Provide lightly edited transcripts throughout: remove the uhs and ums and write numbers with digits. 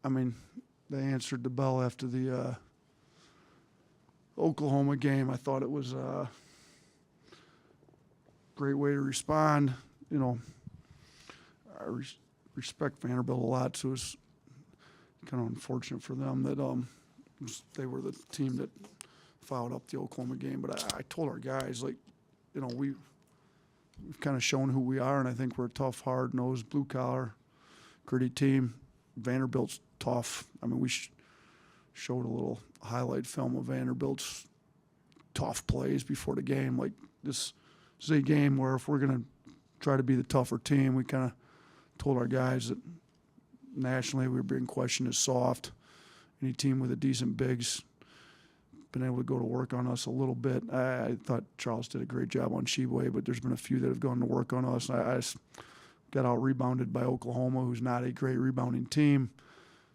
I mean, they answered the bell after the Oklahoma game. I thought it was a great way to respond. You know, I respect Vanderbilt a lot, so it's kind of unfortunate for them that they were the team that fouled up the Oklahoma game. But I told our guys, like, you know, we've kind of shown who we are, and I think we're a tough, hard-nosed, blue-collar, gritty team. Vanderbilt's tough. I mean, we showed a little highlight film of Vanderbilt's tough plays before the game. Like, this is a game where if we're going to try to be the tougher team, we kind of told our guys that nationally we were being questioned as soft. Any team with a decent bigs been able to go to work on us a little bit. I thought Charles did a great job on Sheboy, but there's been a few that have gone to work on us. I just got out-rebounded by Oklahoma, who's not a great rebounding team.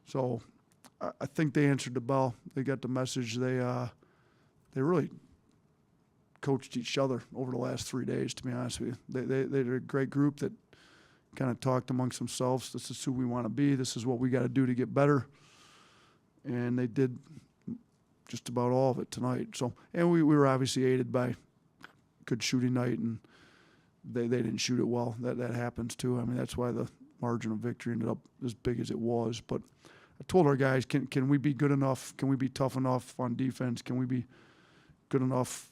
So I think they answered the bell. They got the message. They really coached each other over the last 3 days, to be honest with you. They're a great group that kind of talked amongst themselves. This is who we want to be. This is what we got to do to get better. And they did just about all of it tonight. So, and we were obviously aided by good shooting night, and they didn't shoot it well. That happens too. I mean, that's why the margin of victory ended up as big as it was. But I told our guys, can we be good enough? Can we be tough enough on defense? Can we be good enough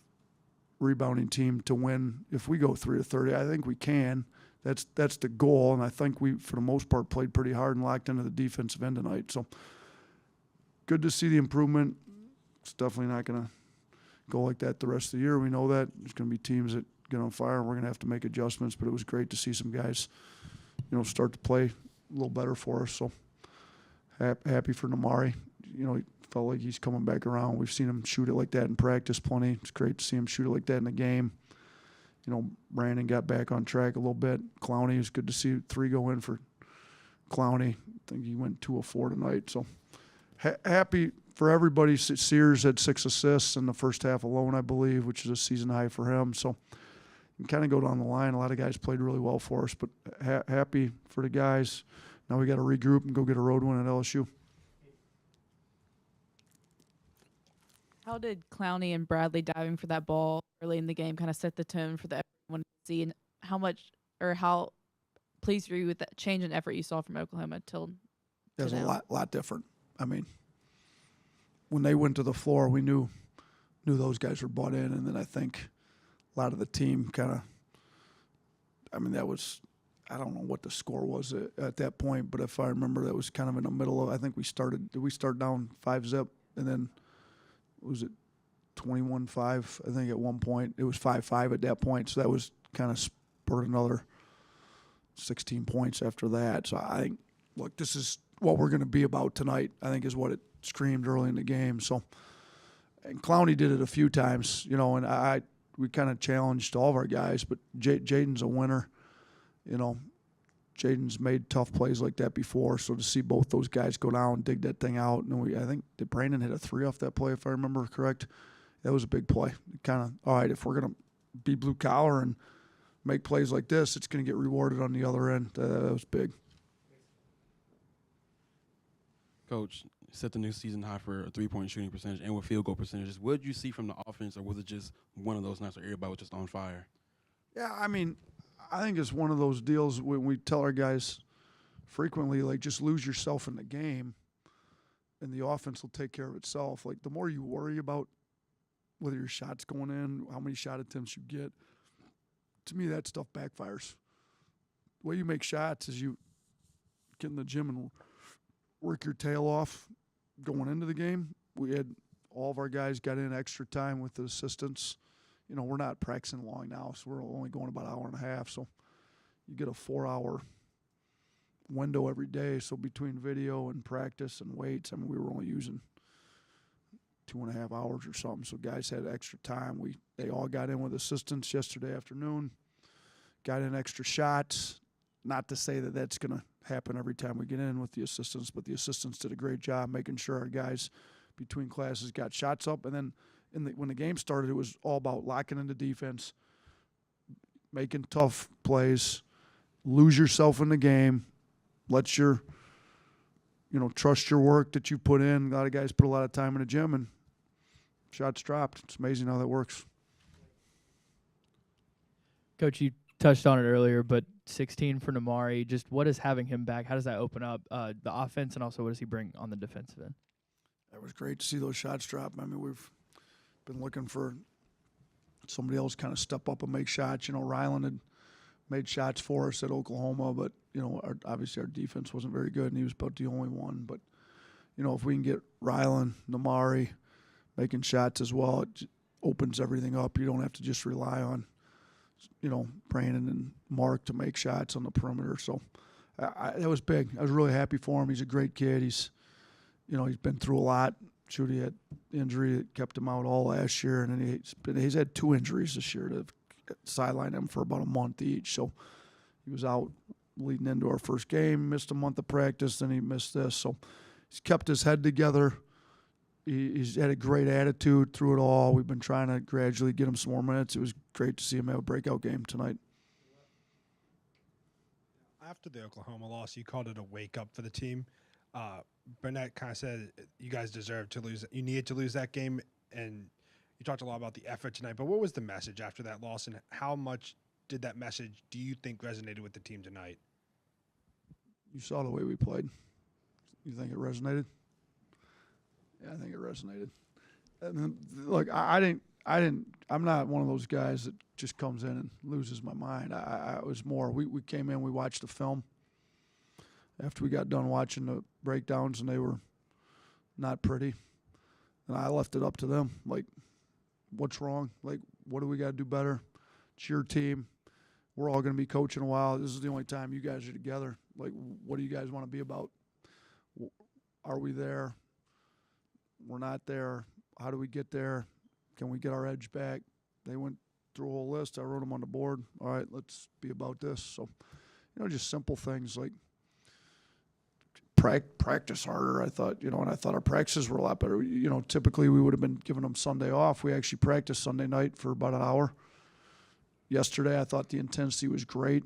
rebounding team to win if we go 3 of 30? I think we can. That's the goal, and I think we, for the most part, played pretty hard and locked into the defensive end tonight. So good to see the improvement. It's definitely not going to go like that the rest of the year. We know that. There's going to be teams that get on fire, and we're going to have to make adjustments, but it was great to see some guys, you know, start to play a little better for us. So happy for Namari. You know, he felt like he's coming back around. We've seen him shoot it like that in practice plenty. It's great to see him shoot it like that in the game. You know, Brandon got back on track a little bit. Clowney, it was good to see 3 go in for Clowney. I think he went 2 of 4 tonight. So happy for everybody. Sears had 6 assists in the first half alone, I believe, which is a season high for him. So you can kind of go down the line. A lot of guys played really well for us, but happy for the guys. Now we got to regroup and go get a road win at LSU. How did Clowney and Bradley diving for that ball early in the game kind of set the tone for the everyone to see, and how much or how pleased were you with that change in effort you saw from Oklahoma till It was now? a lot different. I mean, when they went to the floor, we knew those guys were bought in, and then I think a lot of the team kind of, I mean, that was, I don't know what the score was at that point, but if I remember, that was kind of in the middle of, I think did we start down 5-zip, and then was it 21-5? I think at one point it was 5-5 at that point, so that was kind of spurred another 16 points after that. So I think, look, this is what we're going to be about tonight, I think is what it screamed early in the game. So, and Clowney did it a few times, you know, and we kind of challenged all of our guys, but Jaden's a winner. You know, Jaden's made tough plays like that before, so to see both those guys go down, dig that thing out, and I think did Brandon hit a 3 off that play, if I remember correct? That was a big play. Kind of, all right, if we're going to be blue collar and make plays like this, it's going to get rewarded on the other end. That was big. Coach, set the new season high for a three-point shooting percentage and with field goal percentages. What did you see from the offense, or was it just one of those nights where everybody was just on fire? Yeah, I mean, I think it's one of those deals when we tell our guys frequently, like, just lose yourself in the game and the offense will take care of itself. Like, the more you worry about whether your shot's going in, how many shot attempts you get, to me that stuff backfires. The way you make shots is you get in the gym and work your tail off going into the game. We had all of our guys got in extra time with the assistants. You know, we're not practicing long now, so we're only going about an hour and a half. So you get a 4-hour window every day. So between video and practice and weights, I mean, we were only using 2.5 hours or something. So guys had extra time. They all got in with assistants yesterday afternoon, got in extra shots. Not to say that that's going to happen every time we get in with the assistants, but the assistants did a great job making sure our guys between classes got shots up. And then when the game started, it was all about locking into defense, making tough plays, lose yourself in the game, let your, trust your work that you put in. A lot of guys put a lot of time in the gym and shots dropped. It's amazing how that works. Coach, you touched on it earlier, but 16 for Namari. Just what is having him back? How does that open up the offense, and also what does he bring on the defensive end? It was great to see those shots drop. I mean, we've been looking for somebody else kind of step up and make shots. Ryland had made shots for us at Oklahoma, but, obviously our defense wasn't very good, and he was about the only one. But, if we can get Ryland, Namari making shots as well, it opens everything up. You don't have to just rely on, Brandon and Mark to make shots on the perimeter. So that was big. I was really happy for him. He's a great kid. He's been through a lot. He had injury that kept him out all last year, and then he's had 2 injuries this year to sideline him for about a month each. So he was out leading into our first game, missed a month of practice, then he missed this. So he's kept his head together. He's had a great attitude through it all. We've been trying to gradually get him some more minutes. It was great to see him have a breakout game tonight. After the Oklahoma loss, you called it a wake-up for the team. Burnett kind of said you guys deserved to lose. You needed to lose that game, and you talked a lot about the effort tonight. But what was the message after that loss, and how much did that message, do you think, resonated with the team tonight? You saw the way we played. You think it resonated? Yeah, I think it resonated. And then, look, I'm not one of those guys that just comes in and loses my mind. I was more, we came in, we watched the film. After we got done watching the breakdowns and they were not pretty, and I left it up to them. Like, what's wrong? Like, what do we got to do better? It's your team. We're all going to be coaching a while. This is the only time you guys are together. Like, what do you guys want to be about? Are we there? We're not there. How do we get there? Can we get our edge back? They went through a whole list. I wrote them on the board. All right, let's be about this. So, just simple things like practice harder. I thought, and I thought our practices were a lot better. Typically we would have been giving them Sunday off. We actually practiced Sunday night for about an hour. Yesterday, I thought the intensity was great.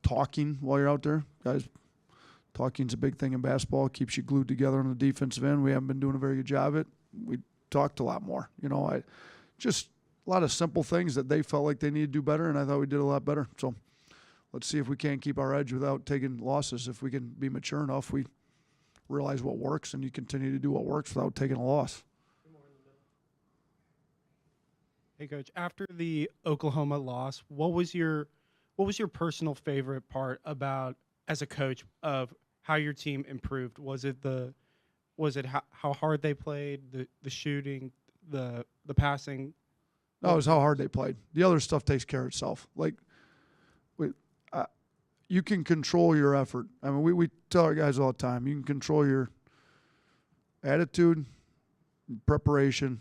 Talking while you're out there. Guys, talking's a big thing in basketball. It keeps you glued together on the defensive end. We haven't been doing a very good job of it. We talked a lot more. Just a lot of simple things that they felt like they needed to do better, and I thought we did a lot better. So let's see if we can't keep our edge without taking losses. If we can be mature enough, we realize what works, and you continue to do what works without taking a loss. Hey, Coach. After the Oklahoma loss, what was your personal favorite part about, as a coach, of how your team improved? Was it how hard they played, the shooting, the passing? No, it was how hard they played. The other stuff takes care of itself. Like, you can control your effort. I mean, we tell our guys all the time, you can control your attitude, preparation,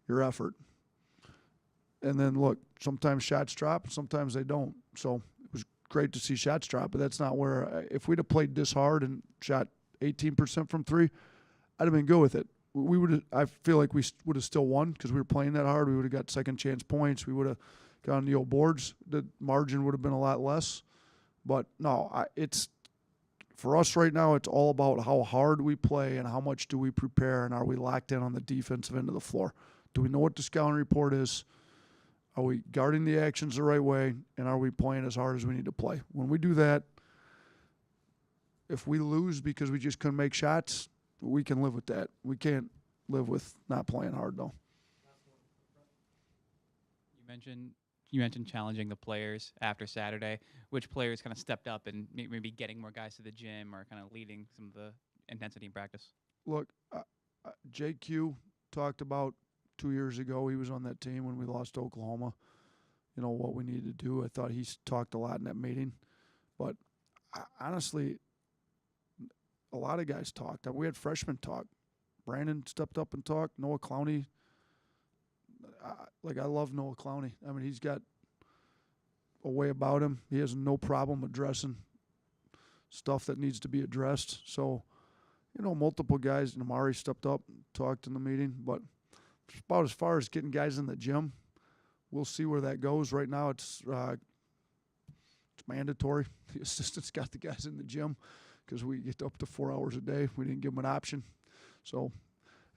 your effort. And then, look, sometimes shots drop, sometimes they don't. So it was great to see shots drop, but that's not where – if we'd have played this hard and shot 18% from 3, I'd have been good with it. I feel like we would have still won because we were playing that hard. We would have got second chance points. We would have gotten the old boards. The margin would have been a lot less. But, no, it's for us right now, it's all about how hard we play and how much do we prepare and are we locked in on the defensive end of the floor. Do we know what the scouting report is? Are we guarding the actions the right way? And are we playing as hard as we need to play? When we do that, if we lose because we just couldn't make shots, we can live with that. We can't live with not playing hard, though. You mentioned challenging the players after Saturday. Which players kind of stepped up and maybe getting more guys to the gym or kind of leading some of the intensity in practice? Look, JQ talked about 2 years ago. He was on that team when we lost to Oklahoma. What we needed to do. I thought he talked a lot in that meeting. But honestly, a lot of guys talked. We had freshmen talk. Brandon stepped up and talked. Noah Clowney. I love Noah Clowney. I mean, he's got a way about him. He has no problem addressing stuff that needs to be addressed. So, multiple guys. Namari stepped up and talked in the meeting. But about as far as getting guys in the gym, we'll see where that goes. Right now, it's mandatory. The assistants got the guys in the gym because we get up to 4 hours a day. We didn't give them an option, so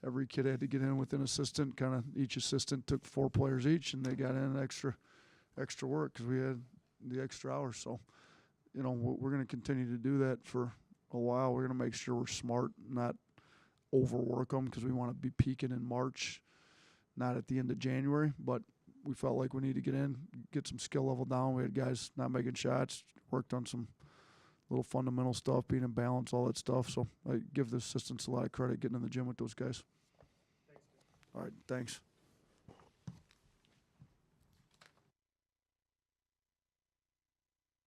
every kid had to get in with an assistant. Kind of each assistant took 4 players each, and they got in extra work because we had the extra hours. So, you know, we're going to continue to do that for a while. We're going to make sure we're smart, not overwork them, because we want to be peaking in March, not at the end of January. But we felt like we need to get some skill level down. We had guys not making shots, worked on some little fundamental stuff, being in balance, all that stuff. So I give the assistants a lot of credit getting in the gym with those guys. All right, thanks.